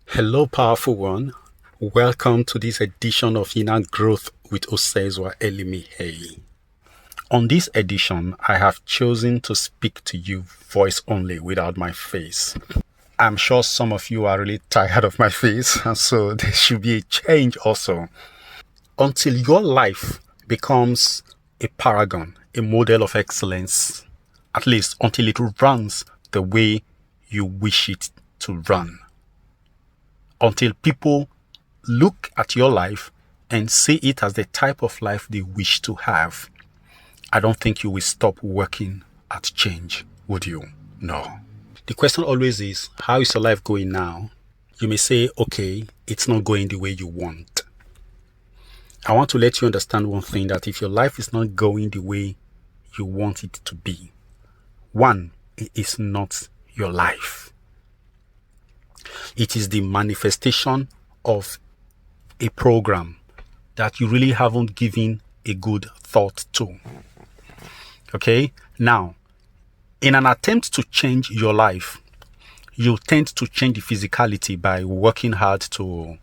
Hello, powerful one. Welcome to this edition of Inner Growth with Osezuah ELIMIHE. On this edition, I have chosen to speak to you voice only without my face. I'm sure some of you are really tired of my face, and so there should be a change also. Until your life becomes a paragon, a model of excellence, at least until it runs the way you wish it to run. Until people look at your life and see it as the type of life they wish to have, I don't think you will stop working at change, would you? No. The question always is, how is your life going now? You may say, okay, it's not going the way you want. I want to let you understand one thing, that if your life is not going the way you want it to be, one, it is not your life. It is the manifestation of a program that you really haven't given a good thought to. Okay? Now, in an attempt to change your life, you tend to change the physicality by working hard to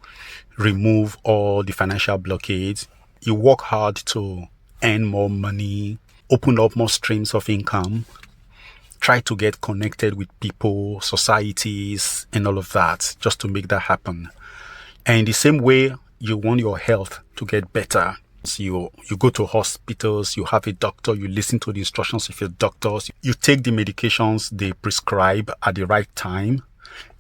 remove all the financial blockades. You work hard to earn more money, open up more streams of income, try to get connected with people, societies, and all of that, just to make that happen. And in the same way, you want your health to get better. So you go to hospitals, you have a doctor, you listen to the instructions of your doctors, you take the medications they prescribe at the right time,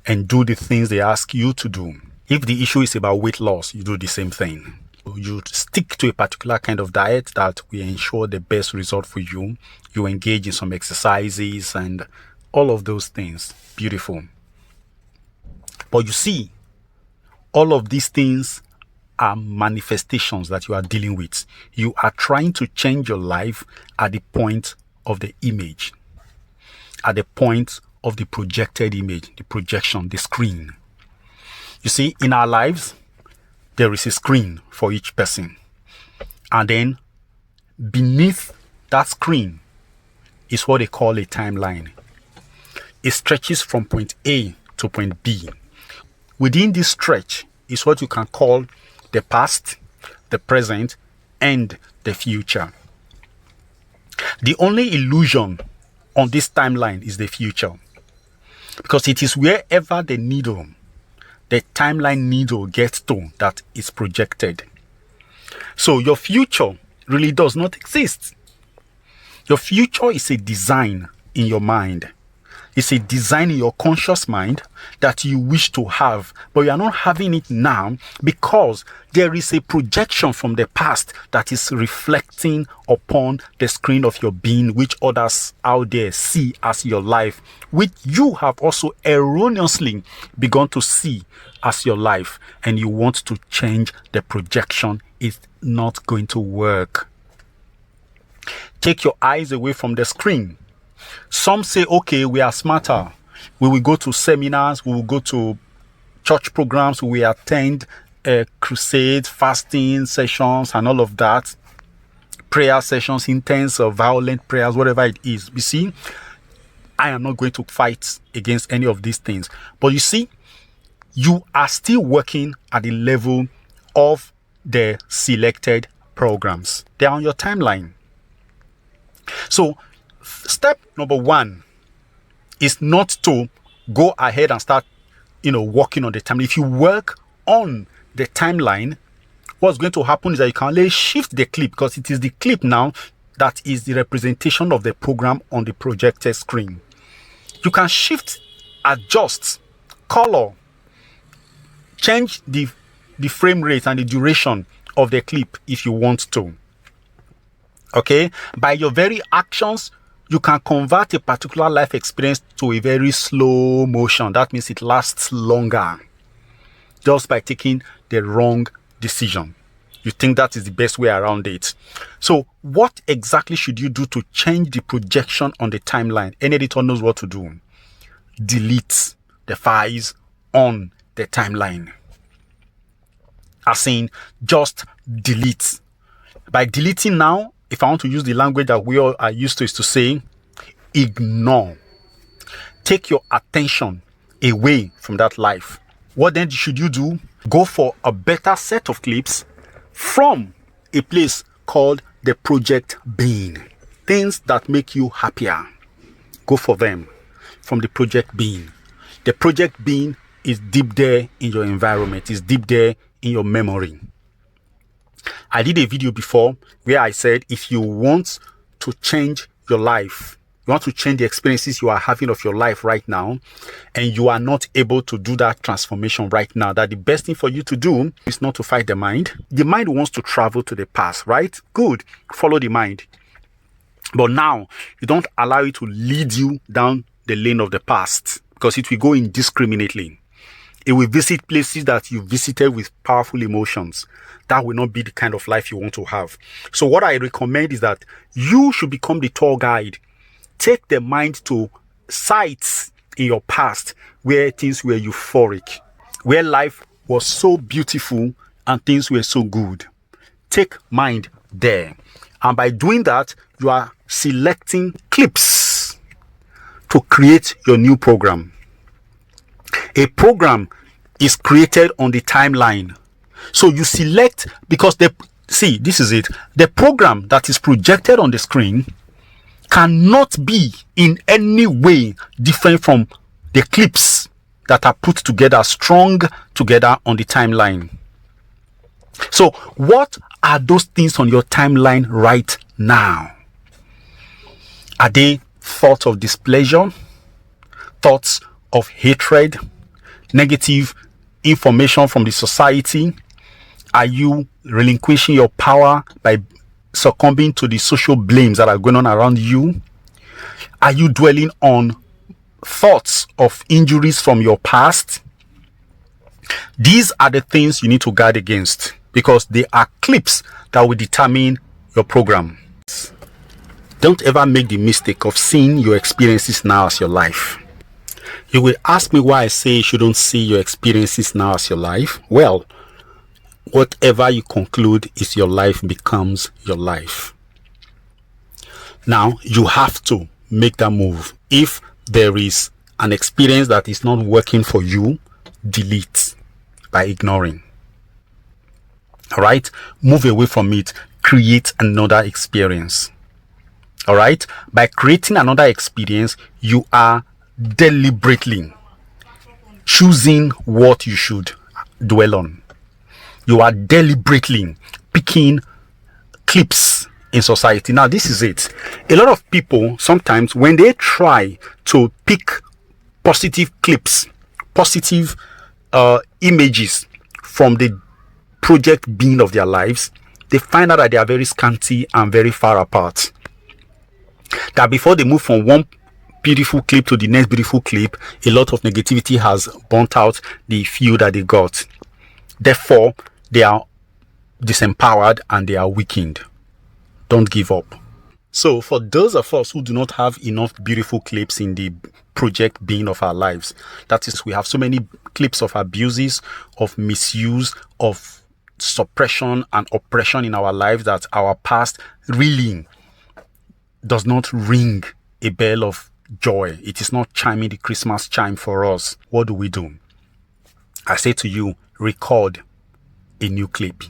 and do the things they ask you to do. If the issue is about weight loss, you do the same thing. You stick to a particular kind of diet that will ensure the best result for you. You engage in some exercises and all of those things. Beautiful. But you see, all of these things are manifestations that you are dealing with. You are trying to change your life at the point of the image, at the point of the projected image, the projection, the screen. You see, in our lives, there is a screen for each person. And then beneath that screen is what they call a timeline. It stretches from point A to point B. Within this stretch is what you can call the past, the present, and the future. The only illusion on this timeline is the future, because it is wherever the timeline needle gets to that is projected. So your future really does not exist. Your future is a design in your mind. It's a design in your conscious mind that you wish to have, but you are not having it now because there is a projection from the past that is reflecting upon the screen of your being, which others out there see as your life, which you have also erroneously begun to see as your life, and you want to change the projection. It's not going to work. Take your eyes away from the screen. Some say, okay, we are smarter. We will go to seminars, we will go to church programs, we will attend crusades, fasting sessions, and all of that. Prayer sessions, intense or violent prayers, whatever it is. You see, I am not going to fight against any of these things. But you see, you are still working at the level of the selected programs. They're on your timeline. So, step number one is not to go ahead and start, working on the timeline. If you work on the timeline, what's going to happen is that you can only shift the clip, because it is the clip now that is the representation of the program on the projected screen. You can shift, adjust, color, change the frame rate and the duration of the clip if you want to. Okay? By your very actions, you can convert a particular life experience to a very slow motion. That means it lasts longer just by taking the wrong decision. You think that is the best way around it. So what exactly should you do to change the projection on the timeline? Any editor knows what to do. Delete the files on the timeline. As in, just delete. By deleting now, if I want to use the language that we all are used to, is to say, ignore. Take your attention away from that life. What then should you do? Go for a better set of clips from a place called the Project Bean. Things that make you happier. Go for them from the Project Bean. The Project Bean is deep there in your environment, is deep there in your memory. I did a video before where I said if you want to change your life, you want to change the experiences you are having of your life right now, and you are not able to do that transformation right now, that the best thing for you to do is not to fight the mind. The mind wants to travel to the past, right? Good. Follow the mind. But now, you don't allow it to lead you down the lane of the past, because it will go indiscriminately. It will visit places that you visited with powerful emotions. That will not be the kind of life you want to have. So what I recommend is that you should become the tour guide. Take the mind to sites in your past where things were euphoric, where life was so beautiful and things were so good. Take mind there. And by doing that, you are selecting clips to create your new program. A program is created on the timeline. So you select, because this is it. The program that is projected on the screen cannot be in any way different from the clips that are put together, strung together on the timeline. So what are those things on your timeline right now? Are they thoughts of displeasure, thoughts of hatred, negative information from the society? Are you relinquishing your power by succumbing to the social blames that are going on around you? Are you dwelling on thoughts of injuries from your past? These are the things you need to guard against, because they are clips that will determine your program. Don't ever make the mistake of seeing your experiences now as your life. You will ask me why I say you shouldn't see your experiences now as your life. Well, whatever you conclude is your life becomes your life. Now, you have to make that move. If there is an experience that is not working for you, delete by ignoring. All right? Move away from it. Create another experience. All right? By creating another experience, you are deliberately choosing what you should dwell on. You are deliberately picking clips in society. Now, this is it. A lot of people, sometimes when they try to pick positive clips, positive images from the project being of their lives, they find out that they are very scanty and very far apart. That before they move from one beautiful clip to the next beautiful clip, a lot of negativity has burnt out the few that they got. Therefore, they are disempowered and they are weakened. Don't give up. So for those of us who do not have enough beautiful clips in the project being of our lives, that is, we have so many clips of abuses, of misuse, of suppression and oppression in our lives that our past really does not ring a bell of joy. It is not chiming the Christmas chime for us. What do? I say to you, record a new clip.